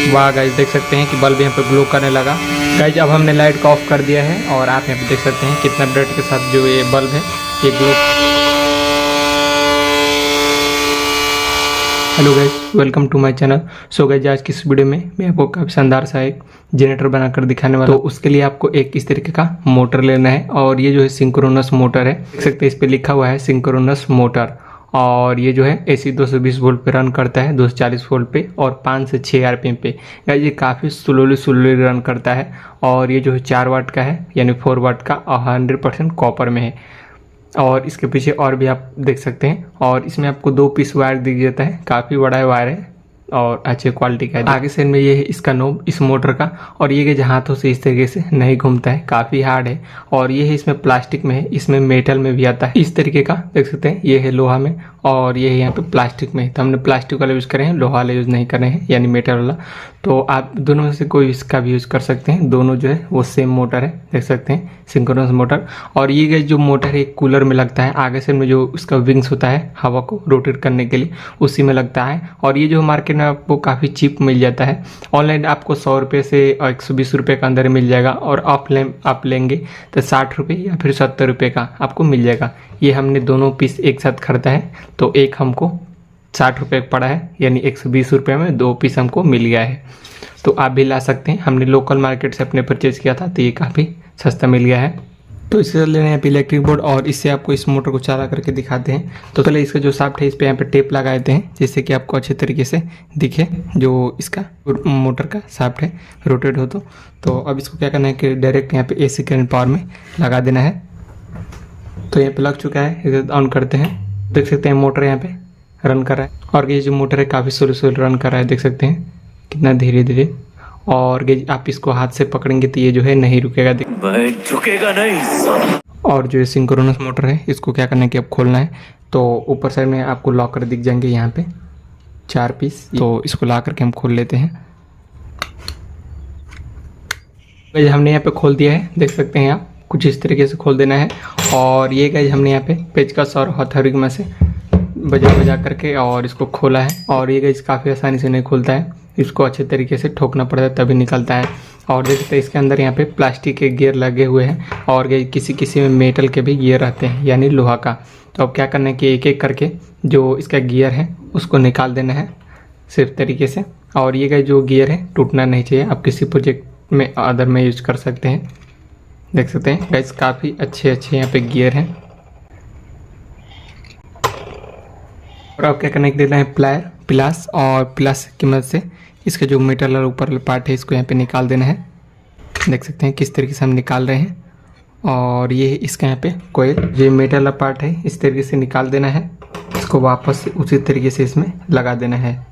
वाह गाइस, देख सकते हैं कि बल्ब यहाँ पे ग्लो करने लगा। गाइस अब हमने लाइट को ऑफ कर दिया है और आप यहाँ पे देख सकते हैं कितना ब्राइट के साथ जो ये बल्ब है ये glow. Hello guys, welcome to my channel. So guys आज की इस वीडियो में मैं आपको काफ़ी शानदार सा एक जनरेटर बनाकर दिखाने वाला हूँ। तो उसके लिए आपको एक इस तरीके का मोटर लेना है और ये जो है सिंक्रोनस मोटर है। देख सकते हैं इस पे लिखा हुआ है सिंक्रोनस मोटर। और ये जो है AC 220 वोल्ट पे रन करता है, 240 वोल्ट पे और 5 से 6 RPM पे। गाइस ये काफ़ी स्लोली रन करता है और ये जो है 4 वाट का है, यानी 4 वाट का और 100% कॉपर में है। और इसके पीछे और भी आप देख सकते हैं और इसमें आपको 2 पीस वायर दिख जाता है, काफ़ी बड़ा वायर है और अच्छे क्वालिटी का है। आगे साइड में ये है इसका नोब इस मोटर का और ये जो हाथों से इस तरीके से नहीं घूमता है, काफ़ी हार्ड है। और ये है इसमें प्लास्टिक में है, इसमें मेटल में भी आता है इस तरीके का, देख सकते हैं। ये है लोहा में और ये है यहाँ पे प्लास्टिक में। तो हमने प्लास्टिक वाला यूज़ करे हैं, लोहा वाला यूज़ नहीं कर रहे हैं, यानी मेटल वाला। तो आप दोनों में से कोई इसका भी यूज़ कर सकते हैं, दोनों जो है वो सेम मोटर है, देख सकते हैं सिंक्रोनस मोटर। और ये जो मोटर है कूलर में लगता है, आगे से में जो उसका विंग्स होता है हवा को रोटेट करने के लिए, उसी में लगता है। और ये जो मार्केट में आपको काफ़ी चीप मिल जाता है, ऑनलाइन आपको 100 रुपये से 120 रुपये का अंदर मिल जाएगा और ऑफलाइन आप लेंगे तो 60 रुपये या फिर 70 रुपये का आपको मिल जाएगा। ये हमने दोनों पीस एक साथ खरीदा है तो एक हमको 60 रुपये पड़ा है, यानी 120 रुपये में 2 पीस हमको मिल गया है। तो आप भी ला सकते हैं, हमने लोकल मार्केट से अपने परचेज़ किया था तो ये काफ़ी सस्ता मिल गया है। तो इससे लेना है इलेक्ट्रिक बोर्ड और इससे आपको इस मोटर को चाला करके दिखाते हैं। तो पहले इसका जो शाफ्ट है इस पे यहाँ पे टेप लगा देते हैं, जिससे कि आपको अच्छे तरीके से दिखे जो इसका मोटर का शाफ्ट है रोटेट हो। तो अब इसको क्या करना है कि डायरेक्ट यहाँ पे AC करंट पावर में लगा देना है। तो यहाँ पे लग चुका है, इसे ऑन करते हैं। देख सकते हैं मोटर यहाँ पे रन कर रहा है और ये जो मोटर है काफ़ी स्लो रन कर रहा है, देख सकते हैं कितना धीरे धीरे। और आप इसको हाथ से पकड़ेंगे तो ये जो है नहीं रुकेगा, झुकेगा नहीं। और जो सिंक्रोनस मोटर है इसको क्या करना है कि अब खोलना है। तो ऊपर साइड में आपको लॉकर दिख जाएंगे यहाँ पे 4 पीस, तो इसको ला करके हम खोल लेते हैं। हमने यहाँ पे खोल दिया है, देख सकते हैं आप, कुछ इस तरीके से खोल देना है। और ये गाइस हमने यहाँ पे पेचकस और हथौड़ी से बजा करके और इसको खोला है। और ये गाइस काफ़ी आसानी से नहीं खुलता है, इसको अच्छे तरीके से ठोकना पड़ता है तभी निकलता है। और देख सकते हैं इसके अंदर यहाँ पे प्लास्टिक के गियर लगे हुए हैं और किसी में मेटल के भी गियर रहते हैं, यानी लोहा का। तो अब क्या करना है कि एक एक करके जो इसका गियर है उसको निकाल देना है सिर्फ तरीके से। और ये जो गियर है टूटना नहीं चाहिए, आप किसी प्रोजेक्ट में अदर में यूज कर सकते हैं। देख सकते हैं गाइस काफ़ी अच्छे यहाँ पे गियर हैं। और अब क्या करने के देना है प्लायर प्लास, और प्लास की मदद से इसका जो मेटल और ऊपर पार्ट है इसको यहाँ पे निकाल देना है। देख सकते हैं किस तरीके से हम निकाल रहे हैं। और ये इसका यहाँ पे कोयल, ये मेटल वाला पार्ट है, इस तरीके से निकाल देना है, इसको वापस से उसी तरीके से इसमें लगा देना है।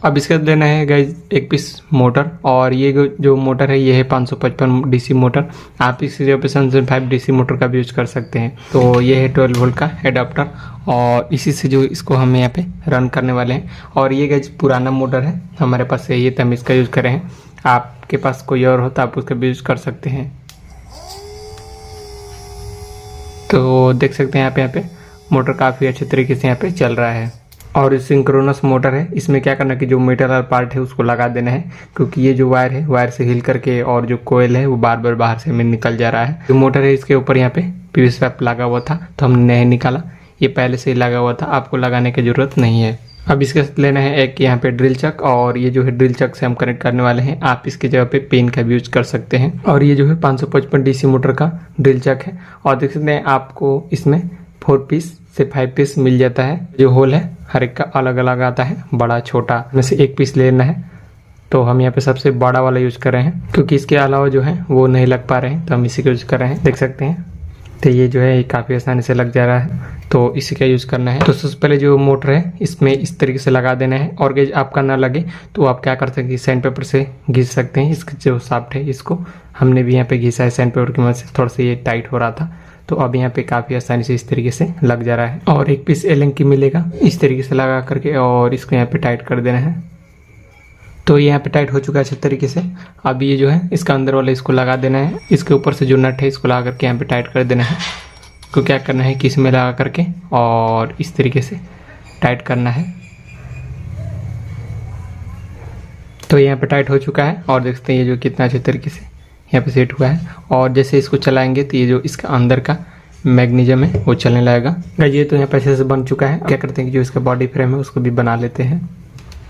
अब इसका लेना है गाइज 1 पीस मोटर और ये जो मोटर है ये है 555 DC मोटर। आप इस जगह पे 775 DC मोटर का भी यूज कर सकते हैं। तो ये है 12 वोल्ट का एडाप्टर और इसी से जो इसको हम यहाँ पे रन करने वाले हैं। और ये गाइज पुराना मोटर है, हमारे पास यही है तो हम इसका यूज़ करें हैं। आपके पास कोई और हो तो आप उसका भी यूज़ कर सकते हैं। तो देख सकते हैं यहाँ पे मोटर काफ़ी अच्छे तरीके से यहाँ पे चल रहा है। और सिंक्रोनस मोटर है, इसमें क्या करना है कि जो मेटल वाला पार्ट है उसको लगा देना है, क्योंकि ये जो वायर है वायर से हिल करके और जो कोयल है वो बार बार बाहर से में निकल जा रहा है। जो मोटर है इसके ऊपर यहाँ पे PVC पाइप लगा हुआ था तो हमने नहीं निकाला, ये पहले से ही लगा हुआ था, आपको लगाने की ज़रूरत नहीं है। अब इसके साथ लेना है एक यहाँ पे ड्रिल चक और ये जो है ड्रिल चक से हम कनेक्ट करने वाले हैं। आप इसके जगह पे पेन का भी यूज कर सकते हैं। और ये जो है 555 DC मोटर का ड्रिल चक है और देख सकते हैं आपको इसमें 4 पीस से 5 पीस मिल जाता है। जो होल है हर एक का अलग अलग आता है, बड़ा छोटा में से 1 पीस लेना है। तो हम यहाँ पे सबसे बड़ा वाला यूज कर रहे हैं, क्योंकि इसके अलावा जो है वो नहीं लग पा रहे हैं तो हम इसी का यूज कर रहे हैं। देख सकते हैं तो ये जो है काफ़ी आसानी से लग जा रहा है, तो इसी का यूज़ करना है। तो सबसे पहले जो मोटर है इसमें इस तरीके से लगा देना है। और गेज आपका ना लगे तो आप क्या कर सकते हैं, सैंड पेपर से घिस सकते हैं। इसका जो शाफ्ट है इसको हमने भी यहाँ पे घिसा है सैंड पेपर की मदद से, थोड़ा सा ये टाइट हो रहा था तो अब यहाँ पे काफ़ी आसानी से इस तरीके से लग जा रहा है। और 1 पीस एलन की मिलेगा, इस तरीके से लगा करके और इसको यहाँ पे टाइट कर देना है। तो यहाँ पे टाइट हो चुका है अच्छे तरीके से। अब ये जो है इसका अंदर वाला इसको लगा देना है, इसके ऊपर से जो नट है इसको लगा करके यहाँ पे टाइट कर देना है। तो क्या करना है कि इसमें लगा करके और इस तरीके से टाइट करना है। तो यहाँ पे टाइट हो चुका है और देख सकते हैं ये जो कितना अच्छे तरीके से यहाँ पे सेट हुआ है। और जैसे इसको चलाएंगे तो ये जो इसका अंदर का मैग्नीशियम है वो चलने लगेगा। ये तो यहाँ पे अच्छे से बन चुका है। क्या करते हैं कि जो इसका बॉडी फ्रेम है उसको भी बना लेते हैं।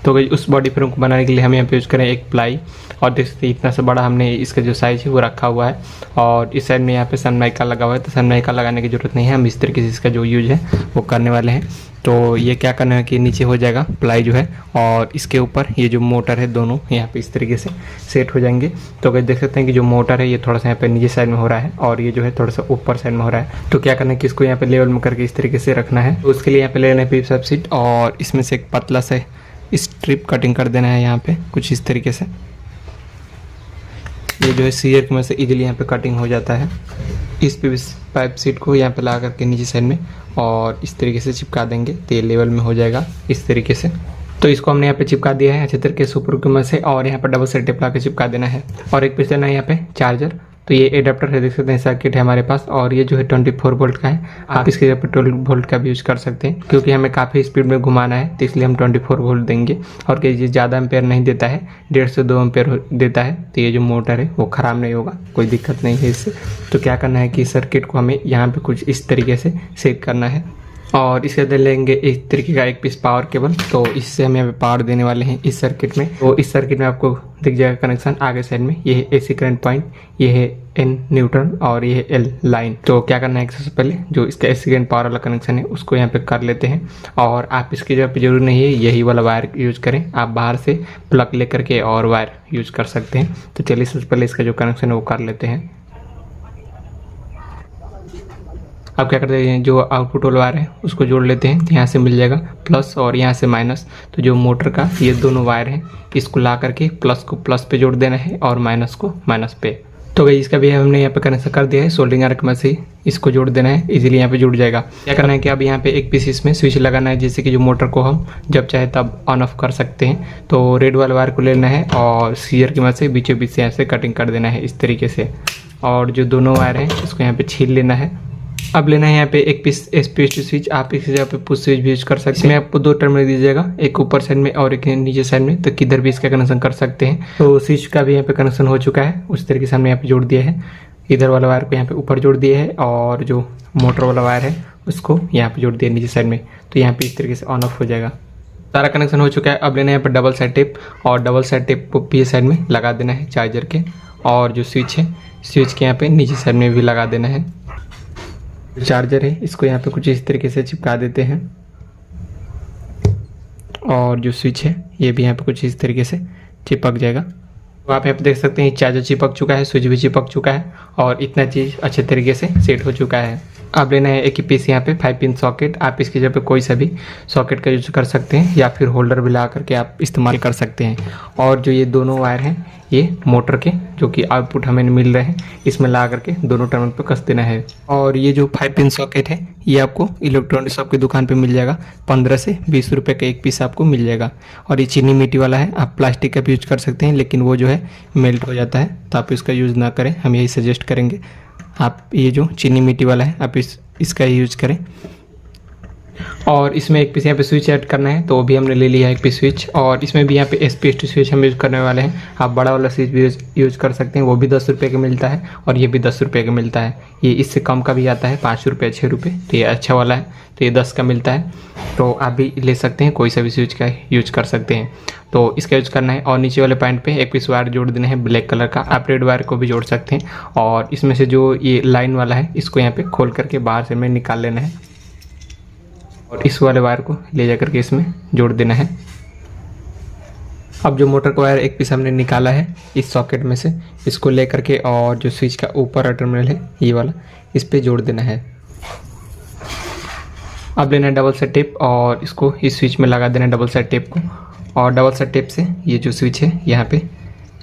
तो उस बॉडी फ्रेम को बनाने के लिए हम यहाँ पे यूज़ करें एक प्लाई, और देख सकते हैं इतना सा बड़ा हमने इसका जो साइज़ है वो रखा हुआ है। और इस साइड में यहाँ पे सनमाइका लगा हुआ है, तो सनमाइका लगाने की ज़रूरत नहीं है, हम इस तरीके से इसका जो यूज है वो करने वाले हैं। तो ये क्या करना है कि नीचे हो जाएगा प्लाई जो है, और इसके ऊपर ये जो मोटर है दोनों यहाँ पे इस तरीके से सेट हो जाएंगे। तो अगर देख सकते हैं कि जो मोटर है ये थोड़ा सा यहाँ पे नीचे साइड में हो रहा है और ये जो है थोड़ा सा ऊपर साइड में हो रहा है। तो क्या करना है कि इसको यहाँ पे लेवल में करके इस तरीके से रखना है। तो उसके लिए यहाँ पे लेना है पीप सबसीट, और इसमें से एक पतला सा स्ट्रिप कटिंग कर देना है यहाँ पे कुछ इस तरीके से। ये जो है सीयर की मदद से इजीली यहाँ पे कटिंग हो जाता है। इस पाइप सीट को यहाँ पे ला करके नीचे साइड में और इस तरीके से चिपका देंगे तो ये लेवल में हो जाएगा इस तरीके से। तो इसको हमने यहाँ पे चिपका दिया है अच्छे तरीके से ऊपर की मदद से, और यहाँ पे डबल साइड टेप ला के चिपका देना है। और एक पीस लेना है यहाँ पे चार्जर। तो ये एडाप्टर है, देख सकते हैं सर्किट है हमारे पास, और ये जो है 24 वोल्ट का है। आप इसके जगह पे 12 वोल्ट का भी यूज कर सकते हैं, क्योंकि हमें काफ़ी स्पीड में घुमाना है तो इसलिए हम 24 वोल्ट देंगे। और ये ज़्यादा एम्पेयर नहीं देता है, 1.5 से 2 एम्पेयर देता है। तो ये जो मोटर है वो ख़राब नहीं होगा, कोई दिक्कत नहीं है इससे। तो क्या करना है कि सर्किट को हमें यहाँ पर कुछ इस तरीके से सेट करना है, और इसके अंदर लेंगे इस तरीके का एक पीस पावर केबल। तो इससे हम यहाँ पे पावर देने वाले हैं इस सर्किट में। तो इस सर्किट में आपको दिख जाएगा कनेक्शन आगे साइड में, ये है AC करंट पॉइंट, ये है N न्यूट्रल और ये है L लाइन। तो क्या करना है कि सबसे पहले जो इसका AC करंट पावर वाला कनेक्शन है उसको यहाँ पे कर लेते हैं। और आप इसकी जगह पे जरूरी नहीं है यही वाला वायर यूज करें, आप बाहर से प्लग लेकर के और वायर यूज कर सकते हैं। तो चलिए सबसे पहले इसका जो कनेक्शन है वो कर लेते हैं। अब क्या करते हैं, जो आउटपुट वाला वायर है उसको जोड़ लेते हैं। तो यहाँ से मिल जाएगा प्लस और यहाँ से माइनस। तो जो मोटर का ये दोनों वायर हैं इसको ला करके प्लस को प्लस पे जोड़ देना है और माइनस को माइनस पे। तो भाई इसका भी हमने यहाँ पे कनेक्शन कर दिया है, सोल्डरिंग आयरन की मदद से इसको जोड़ देना है, इजीली यहाँ पे जुड़ जाएगा। क्या करना है कि अब यहाँ पे एक पीस इसमें स्विच लगाना है, जैसे कि जो मोटर को हम जब चाहे तब ऑन ऑफ कर सकते हैं। तो रेड वाला वायर को लेना है और सीयर की मदद से बीचों बीच से यहाँ से कटिंग कर देना है इस तरीके से। और जो दोनों वायर हैं इसको यहाँ पे छील लेना है। अब लेना है यहाँ पे एक पीस SPST स्विच, आप इस जगह पे पुश स्विच भी यूज कर सकते हैं। इसमें आपको 2 टर्मिनल दीजिएगा, एक ऊपर साइड में और एक नीचे साइड में, तो किधर भी इसका कनेक्शन कर सकते हैं। तो स्विच का भी यहाँ पे कनेक्शन हो चुका है, उस तरीके से हमने यहाँ पे जोड़ दिया है। इधर वाला वायर को यहाँ पे ऊपर जोड़ दिया है और जो मोटर वाला वायर है उसको यहाँ पे जोड़ दिया नीचे साइड में। तो यहाँ पे इस तरीके से ऑन ऑफ हो जाएगा। सारा कनेक्शन हो चुका है। अब लेना है यहाँ पे डबल साइड टेप, और डबल साइड टेप को पी साइड में लगा देना है चार्जर के, और जो स्विच है स्विच के यहाँ पे नीचे साइड में भी लगा देना है। चार्जर है इसको यहाँ पे कुछ इस तरीके से चिपका देते हैं, और जो स्विच है ये भी यहाँ पे कुछ इस तरीके से चिपक जाएगा। तो आप यहाँ पे देख सकते हैं चार्जर चिपक चुका है, स्विच भी चिपक चुका है, और इतना चीज़ अच्छे तरीके से सेट हो चुका है। अब लेना है एक ही पीस यहाँ पे 5 पिन सॉकेट। आप इसकी जगह पे कोई सा भी सॉकेट का यूज कर सकते हैं, या फिर होल्डर भी ला करके आप इस्तेमाल कर सकते हैं। और जो ये दोनों वायर हैं ये मोटर के जो कि आउटपुट हमें मिल रहे हैं इसमें ला करके दोनों टर्मिनल पे कस देना है। और ये जो 5 पिन सॉकेट है ये आपको इलेक्ट्रॉनिक शॉप की दुकान पे मिल जाएगा, 15 से 20 रुपये का एक पीस आपको मिल जाएगा। और ये चीनी मिट्टी वाला है, आप प्लास्टिक का भी यूज कर सकते हैं, लेकिन वो जो है मेल्ट हो जाता है, तो आप इसका यूज़ ना करें, हम यही सजेस्ट करेंगे। आप ये जो चीनी मिट्टी वाला है आप इसका ही यूज करें। और इसमें एक पीस यहाँ पे स्विच ऐड करना है, तो वो भी हमने ले लिया है एक पीस स्विच। और इसमें भी यहाँ पे SPST स्विच हम यूज़ करने वाले हैं। आप बड़ा वाला स्विच भी यूज़ कर सकते हैं, वो भी 10 रुपये का मिलता है, और ये भी 10 रुपये का मिलता है। ये इससे कम का भी आता है, 5 रुपये 6 रुपये। तो ये अच्छा वाला है, तो ये 10 का मिलता है। तो आप भी ले सकते हैं, कोई सा भी स्विच का यूज कर सकते हैं। तो इसका यूज करना है, और नीचे वाले पॉइंट पे एक पीस वायर जोड़ देना है ब्लैक कलर का। आप रेड वायर को भी जोड़ सकते हैं, और इसमें से जो ये लाइन वाला है इसको यहाँ पे खोल करके बाहर से में निकाल लेना है, और इस वाले वायर को ले जा करके इसमें जोड़ देना है। अब जो मोटर का वायर एक पीस हमने निकाला है इस सॉकेट में से, इसको ले करके और जो स्विच का ऊपर टर्मिनल है ये वाला, इस पे जोड़ देना है। अब लेना है डबल साइड टेप, और इसको इस स्विच में लगा देना है डबल साइड टेप को, और डबल साइड टेप से ये जो स्विच है यहाँ पे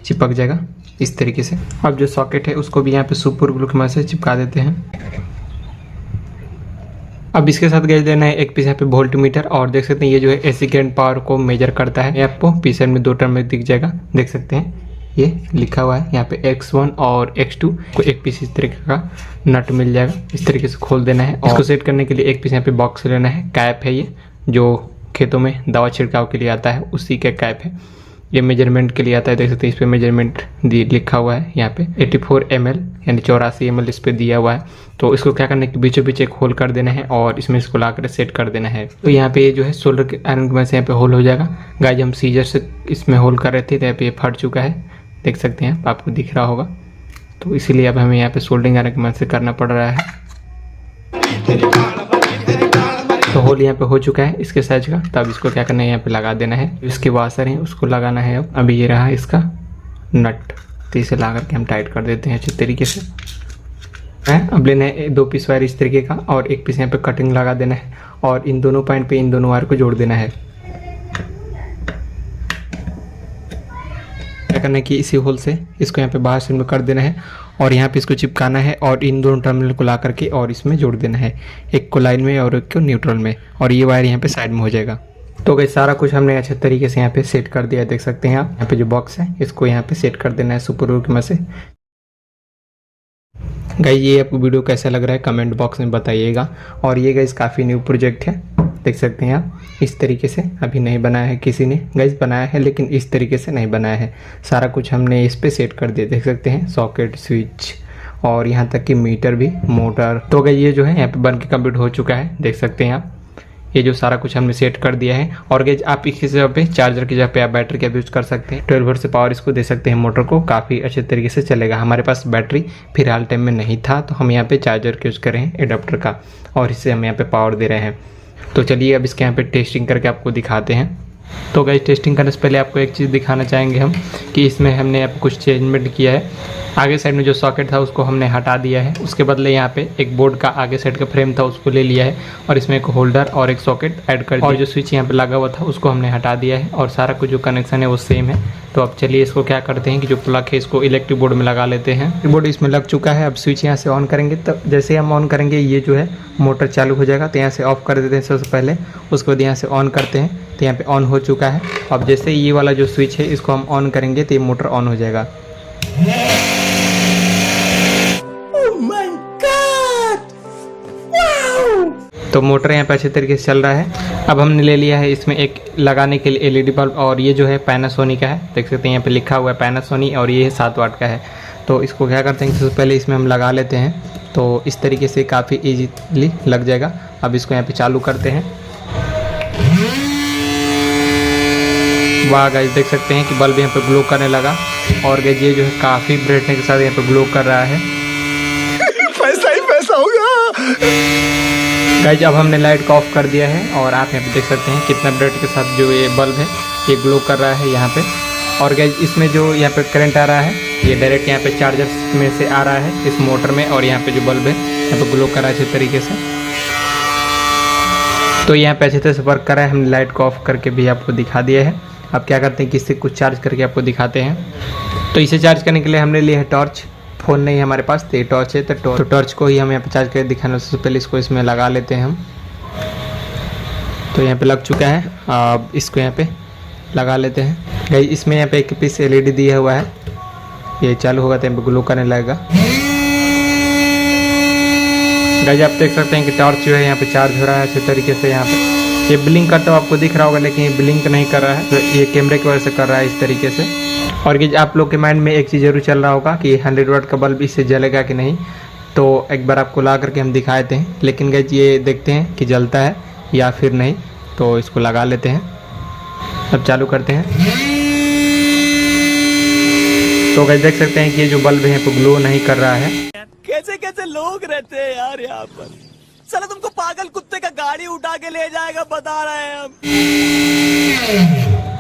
चिपक जाएगा इस तरीके से। अब जो सॉकेट है उसको भी यहाँ पे सुपर ग्लू की मदद से चिपका देते हैं। अब इसके साथ गैस देना है एक पीस यहाँ पे वोल्ट मीटर, और देख सकते हैं ये जो है AC करंट पावर को मेजर करता है। ये आपको पीस में 2 टर्म में दिख जाएगा, देख सकते हैं ये लिखा हुआ है यहाँ पे X1 और X2 को एक पीस इस तरीके का नट मिल जाएगा, इस तरीके से खोल देना है। और इसको सेट करने के लिए एक पीस यहाँ पे बॉक्स लेना है, कैप है ये जो खेतों में दवा छिड़काव के लिए आता है, उसी का कैप है। ये मेजरमेंट के लिए आता है, देख सकते हैं इस पे मेजरमेंट लिखा हुआ है यहाँ पे 84 ml यानी 84 ml इस पे दिया हुआ है। तो इसको क्या करना है कि बीचों बीच एक होल कर देना है और इसमें इसको ला कर सेट कर देना है। तो यहाँ पे जो है सोल्डर के आयरन की मदद से यहाँ पे होल हो जाएगा। गाइस हम सीजर से इसमें होल कर रहे थे तो यहाँ पे ये फट चुका है, देख सकते हैं आपको दिख रहा होगा। तो इसीलिए अब हमें यहाँ पे सोल्डरिंग आयरन की मदद से करना पड़ रहा है। तो होल यहाँ पे हो चुका है इसके साइज का। तब इसको क्या करना है यहाँ पे लगा देना है। इसके वाशर है उसको लगाना है। अब अभी ये रहा इसका नट, तो इसे ला करके हम टाइट कर देते हैं अच्छे तरीके से। अब लेना है 2 पीस वायर इस तरीके का और 1 पीस यहाँ पे कटिंग लगा देना है और इन दोनों पॉइंट पे इन दोनों वायर को जोड़ देना है। क्या करना है कि इसी होल से इसको यहाँ पे बाहर से कर देना है और यहाँ पे इसको चिपकाना है और इन दोनों टर्मिनल को ला करके और इसमें जोड़ देना है, एक को लाइन में और एक को न्यूट्रल में, और ये वायर यहाँ पे साइड में हो जाएगा। तो गाइस सारा कुछ हमने अच्छे तरीके से यहाँ पे सेट कर दिया है, देख सकते हैं आप। यहाँ पे जो बॉक्स है इसको यहाँ पे सेट कर देना है सुपर ग्लू की मदद से। गाइस ये आपको वीडियो कैसा लग रहा है कमेंट बॉक्स में बताइएगा। और ये गाइस काफ़ी न्यू प्रोजेक्ट है, देख सकते हैं आप। इस तरीके से अभी नहीं बनाया है किसी ने, गाइस बनाया है लेकिन इस तरीके से नहीं बनाया है। सारा कुछ हमने इस पे सेट कर दिया, देख सकते हैं सॉकेट, स्विच और यहाँ तक कि मीटर भी, मोटर। तो गाइस ये जो है यहाँ पे बन के कंप्लीट हो चुका है, देख सकते हैं आप। ये जो सारा कुछ हमने सेट कर दिया है। और गाइस आप इसकी जगह पे चार्जर की जगह पे आप बैटरी का यूज कर सकते हैं। 12 वोल्ट से पावर इसको दे सकते हैं, मोटर को काफ़ी अच्छे तरीके से चलेगा। हमारे पास बैटरी फिलहाल टाइम में नहीं था तो हम यहाँ पे चार्जर का यूज़ करें एडाप्टर का और इससे हम यहाँ पे पावर दे रहे हैं। तो चलिए अब इसके यहाँ पे टेस्टिंग करके आपको दिखाते हैं। तो गाइस टेस्टिंग करने से पहले आपको एक चीज़ दिखाना चाहेंगे हम कि इसमें हमने यहाँ पे कुछ चेंजमेंट किया है। आगे साइड में जो सॉकेट था उसको हमने हटा दिया है, उसके बदले यहाँ पे एक बोर्ड का आगे साइड का फ्रेम था उसको ले लिया है और इसमें एक होल्डर और एक सॉकेट ऐड कर दिया। और जो स्विच यहाँ पे लगा हुआ था उसको हमने हटा दिया है और सारा कुछ जो कनेक्शन है वो सेम है। तो अब चलिए इसको क्या करते हैं कि जो प्लग है इसको इलेक्ट्रिक बोर्ड में लगा लेते हैं। बोर्ड इसमें लग चुका है। अब स्विच यहाँ से ऑन करेंगे, तब जैसे हम ऑन करेंगे ये जो है मोटर चालू हो जाएगा। तो यहाँ से ऑफ कर देते हैं सबसे पहले, उसके बाद यहाँ से ऑन करते हैं तो यहाँ पे ऑन हो चुका है। अब जैसे ये वाला जो स्विच है इसको हम ऑन करेंगे तो ये मोटर ऑन हो जाएगा। तो मोटर यहाँ पे अच्छे तरीके से चल रहा है। अब हमने ले लिया है इसमें एक लगाने के लिए एलईडी बल्ब और ये जो है पैनासोनिक का है, देख सकते हैं यहाँ पे लिखा हुआ है पैनासोनिक और ये 7 वाट का है। तो इसको क्या करते हैं सबसे पहले इसमें हम लगा लेते हैं। तो इस तरीके से काफ़ी इजीली लग जाएगा। अब इसको यहाँ पे चालू करते हैं। वाह गाइस देख सकते हैं कि बल्ब यहाँ पे ग्लो करने लगा और गाइस ये जो है काफ़ी ब्राइटनेस के साथ यहाँ पे ग्लो कर रहा है। पैसा ही पैसा होगा। गाइस अब हमने लाइट को ऑफ कर दिया है और आप यहाँ पे देख सकते हैं कितना ब्राइट के साथ जो ये बल्ब है ये ग्लो कर रहा है यहाँ पे। और गाइस इसमें जो यहाँ पे करंट आ रहा है ये डायरेक्ट यहाँ पे चार्जर में से आ रहा है इस मोटर में और यहाँ पे जो बल्ब है यहाँ पे ग्लो कर रहा है अच्छे तरीके से। तो यहाँ पे अच्छे तरह से वर्क कर रहा है। हमने लाइट को ऑफ करके भी आपको दिखा दिया है। अब क्या करते हैं कि इससे कुछ चार्ज करके आपको दिखाते हैं। तो इसे चार्ज करने के लिए हमने लिया है टॉर्च। फ़ोन नहीं है हमारे पास तो ये टॉर्च है। तो टॉर्च को ही हम यहाँ पे चार्ज करके दिखाने से पहले इसको इसमें लगा लेते हैं हम। तो यहाँ पे लग चुका है। अब इसको यहाँ पे लगा लेते हैं। गाइस इसमें यहाँ पे एक पीस एलईडी दिया हुआ है, ये चालू होगा तो यहाँ पे ग्लो करने लगेगा। गाइस आप देख सकते हैं कि टॉर्च जो है यहाँ पे चार्ज हो रहा है अच्छे तरीके से। यहाँ पे ये ब्लिंक करता हुआ आपको दिख रहा होगा लेकिन ये ब्लिंक नहीं कर रहा है, तो ये कैमरे की वजह से कर रहा है इस तरीके से। और ये आप लोग के माइंड में एक चीज़ जरूर चल रहा होगा कि 100 वाट का बल्ब इससे जलेगा कि नहीं। तो एक बार आपको ला करके हम दिखाए थे, लेकिन गाइस ये देखते हैं कि जलता है या फिर नहीं। तो इसको लगा लेते हैं, अब चालू करते हैं। तो गाइस देख सकते हैं कि ये जो बल्ब है वो ग्लो नहीं कर रहा है। कैसे कैसे लोग रहते हैं यार यहाँ पर। साला तुमको पागल कुत्ते का गाड़ी उठा के ले जाएगा बता रहे हैं हम।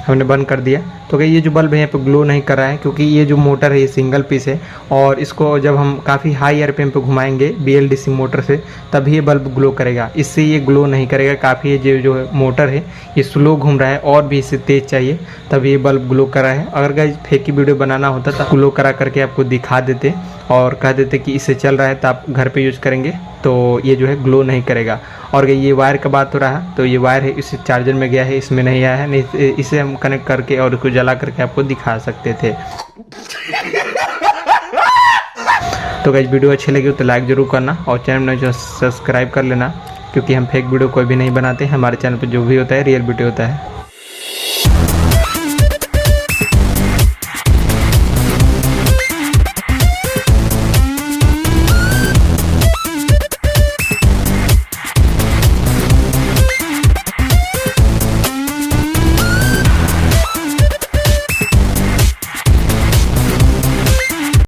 हमने बंद कर दिया। तो ये जो बल्ब है यहाँ पे ग्लो नहीं कर रहा है क्योंकि ये जो मोटर है ये सिंगल पीस है और इसको जब हम काफ़ी हाई आरपीएम पे घुमाएंगे BLDC मोटर से तभी ये बल्ब ग्लो करेगा, इससे ये ग्लो नहीं करेगा। काफ़ी ये जो मोटर है ये स्लो घूम रहा है और भी इससे तेज़ चाहिए तभी ये बल्ब ग्लो कर रहा है। अगर गाइस फेक वीडियो बनाना होता तो ग्लो करा करके आपको दिखा देते और कह देते कि इससे चल रहा है तो आप घर पे यूज़ करेंगे तो ये जो है ग्लो नहीं करेगा। और ये वायर का बात हो रहा है तो ये वायर है इस चार्जर में गया है, इसमें नहीं आया है, नहीं इसे हम कनेक्ट करके और इसको जला करके आपको दिखा सकते थे। तो गाइस वीडियो अच्छी लगी हो तो लाइक ज़रूर करना और चैनल में जो सब्सक्राइब कर लेना क्योंकि हम फेक वीडियो कोई भी नहीं बनाते, हमारे चैनल पर जो भी होता है रियल वीडियो होता है।